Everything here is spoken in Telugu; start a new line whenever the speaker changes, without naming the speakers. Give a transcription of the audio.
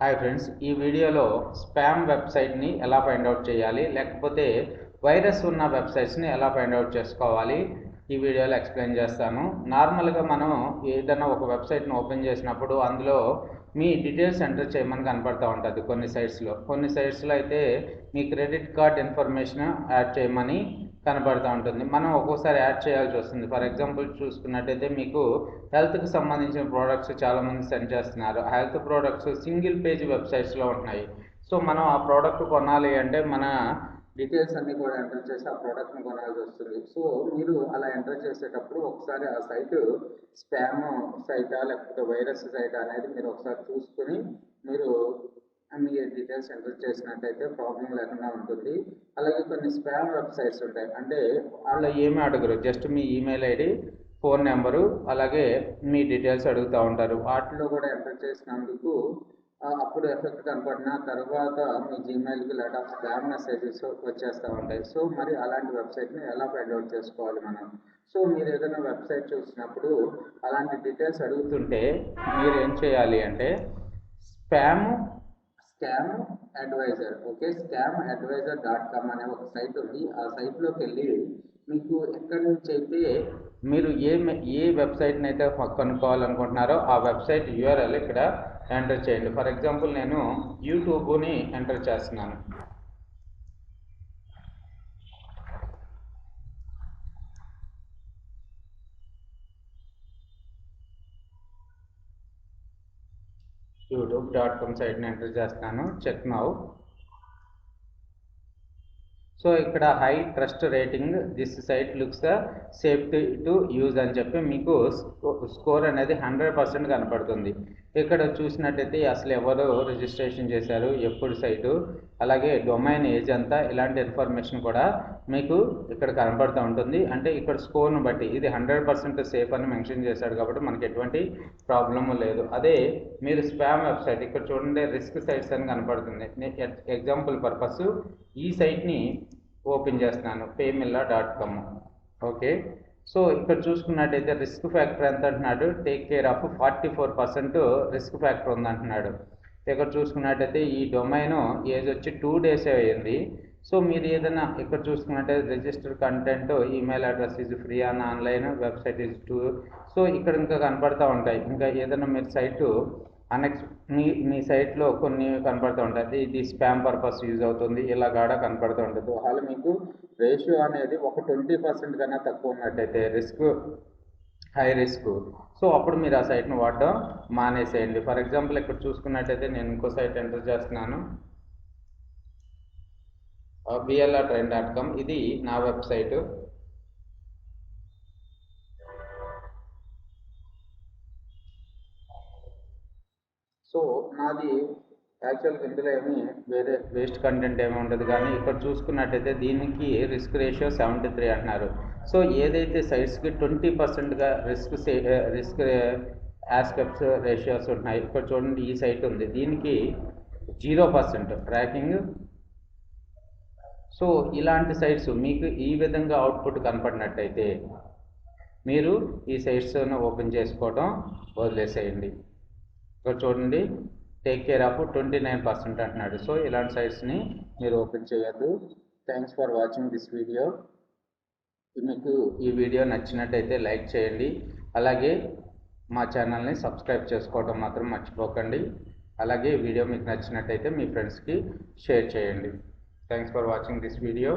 హాయ్ ఫ్రెండ్స్, ఈ వీడియోలో స్పామ్ వెబ్సైట్ని ఎలా ఫైండ్ అవుట్ చేయాలి, లేకపోతే వైరస్ ఉన్న వెబ్సైట్స్ని ఎలా ఫైండ్ అవుట్ చేసుకోవాలి ఈ వీడియోలో ఎక్స్ప్లెయిన్ చేస్తాను. నార్మల్గా మనం ఏదైనా ఒక వెబ్సైట్ని ఓపెన్ చేసినప్పుడు అందులో మీ డీటెయిల్స్ ఎంటర్ చేయమని కనపడుతూ ఉంటుంది. కొన్ని సైట్స్లో అయితే మీ క్రెడిట్ కార్డ్ ఇన్ఫర్మేషన్ యాడ్ చేయమని కనబడుతూ ఉంటుంది. మనం ఒక్కోసారి యాడ్ చేయాల్సి వస్తుంది. ఫర్ ఎగ్జాంపుల్ చూసుకున్నట్టయితే మీకు హెల్త్కి సంబంధించిన ప్రోడక్ట్స్ చాలామంది సెండ్ చేస్తున్నారు. ఆ హెల్త్ ప్రోడక్ట్స్ సింగిల్ పేజ్ వెబ్సైట్స్లో ఉంటున్నాయి. సో మనం ఆ ప్రోడక్ట్ కొనాలి అంటే మన డీటెయిల్స్ అన్నీ కూడా ఎంటర్ చేసి ఆ ప్రోడక్ట్ని కొనాల్సి వస్తుంది. సో మీరు అలా ఎంటర్ చేసేటప్పుడు ఒకసారి ఆ సైటు స్పామ్ సైటా లేకపోతే వైరస్ సైటా అనేది మీరు ఒకసారి చూసుకొని మీరు మీ డీటెయిల్స్ ఎంటర్ చేసినట్టయితే ప్రాబ్లం లేకుండా ఉంటుంది. అలాగే కొన్ని స్పామ్ వెబ్సైట్స్ ఉంటాయి. అంటే వాళ్ళు ఏమీ అడగరు, జస్ట్ మీ ఈమెయిల్ ఐడి, ఫోన్ నెంబరు, అలాగే మీ డీటెయిల్స్ అడుగుతూ ఉంటారు. వాటిలో కూడా ఎంటర్ చేసినందుకు అప్పుడు ఎఫెక్ట్ కనపడిన తర్వాత మీ జీమెయిల్కి లాట్ ఆఫ్ స్పామ్ మెసేజెస్ వచ్చేస్తూ ఉంటాయి. సో మరి అలాంటి వెబ్సైట్ని ఎలా ఫైండ్ అవుట్ చేసుకోవాలి మనం? సో మీరు ఏదైనా వెబ్సైట్ చూసినప్పుడు అలాంటి డీటెయిల్స్ అడుగుతుంటే మీరు ఏం చేయాలి అంటే స్కామ్ అడ్వైజర్ scam-advisor.com అనే ఒక సైట్ ఉంది. ఆ సైట్లోకి వెళ్ళి మీకు ఎక్కడి నుంచి అయితే మీరు ఏ వెబ్సైట్ని అయితే కనుక్కోవాలనుకుంటున్నారో ఆ వెబ్సైట్ యూఆర్ఎల్ ఇక్కడ ఎంటర్ చేయండి. ఫర్ ఎగ్జాంపుల్ నేను యూట్యూబ్ని ఎంటర్ చేస్తున్నాను. youtube.com సైట్ని ఎంటర్ చేస్తున్నాను. Check now. సో ఇక్కడ high trust rating, this site looks safety to use అని చెప్పి మీకు స్కోర్ అనేది 100% కనపడుతుంది. ఇక్కడ చూసినట్టయితే అసలు ఎవరు రిజిస్ట్రేషన్ చేశారు, ఎప్పుడు సైటు, అలాగే డొమైన్ ఏజ్ అంతా, ఇలాంటి ఇన్ఫర్మేషన్ కూడా మీకు ఇక్కడ కనపడుతూ ఉంటుంది. అంటే ఇక్కడ స్కోర్ను బట్టి ఇది 100% సేఫ్ అని మెన్షన్ చేశాడు కాబట్టి మనకి ఎటువంటి ప్రాబ్లము లేదు. అదే మీరు స్పామ్ వెబ్సైట్ ఇక్కడ చూడండి, రిస్క్ సైట్స్ అని కనపడుతుంది. ఎగ్జాంపుల్ పర్పస్ ఈ సైట్ని ఓపెన్ చేస్తున్నాను, paymilla.com. ఓకే, సో ఇక్కడ చూసుకున్నట్టయితే రిస్క్ ఫ్యాక్టర్ ఎంత అంటున్నాడు, take care of 44% risk factor ఉందంటున్నాడు. ఇక్కడ చూసుకున్నట్టయితే ఈ డొమైన్ ఏజ్ వచ్చి 2 days అయ్యింది. సో మీరు ఏదైనా ఇక్కడ చూసుకున్నట్టయితే register content, email address is free on online, website is two. So ఇక్కడ ఇంకా కనపడుతూ ఉంటాయి. ఇంకా ఏదైనా మీరు సైటు మీ సైట్లో కొన్ని కనపడుతూ ఉంటుంది, ఇది స్పామ్ పర్పస్ యూజ్ అవుతుంది, ఇలా కూడా కనపడుతూ ఉంటుంది. వాళ్ళు మీకు రేషియో అనేది ఒక 20% కన్నా తక్కువ ఉన్నట్టయితే హై రిస్క్, సో అప్పుడు మీరు ఆ సైట్ను వాడడం మానేసేయండి. ఫర్ ఎగ్జాంపుల్ ఇక్కడ చూసుకున్నట్టయితే నేను ఇంకో సైట్ ఎంటర్ చేస్తున్నాను, blrtrain.com. ఇది నా వెబ్సైటు. సో నాది యాక్చువల్గా ఇందులో ఏమి వేరే వేస్ట్ కంటెంట్ ఏమి ఉండదు. కానీ ఇక్కడ చూసుకున్నట్టయితే దీనికి రిస్క్ రేషియో 73 అంటున్నారు. సో ఏదైతే సైట్స్కి 20%గా రిస్క్ ఆస్పెక్ట్స్ రేషియోస్ ఉన్నాయి, ఇక్కడ చూడండి ఈ సైట్ ఉంది, దీనికి 0% ట్రాకింగ్. సో ఇలాంటి సైట్స్ మీకు ఈ విధంగా అవుట్పుట్ కనపడినట్టయితే మీరు ఈ సైట్స్ను ఓపెన్ చేసుకోవడం వదిలేసేయండి. ఇక్కడ చూడండి, టేక్ కేర్ ఆఫ్ 29% అంటున్నాడు. సో ఇలాంటి సైట్స్ని మీరు ఓపెన్ చేయొద్దు. Thanks for watching this video. మీకు ఈ వీడియో నచ్చినట్టయితే లైక్ చేయండి, అలాగే మా ఛానల్ని సబ్స్క్రైబ్ చేసుకోవడం మాత్రం మర్చిపోకండి. అలాగే ఈ వీడియో మీకు నచ్చినట్టయితే మీ ఫ్రెండ్స్కి షేర్ చేయండి. Thanks for watching this video.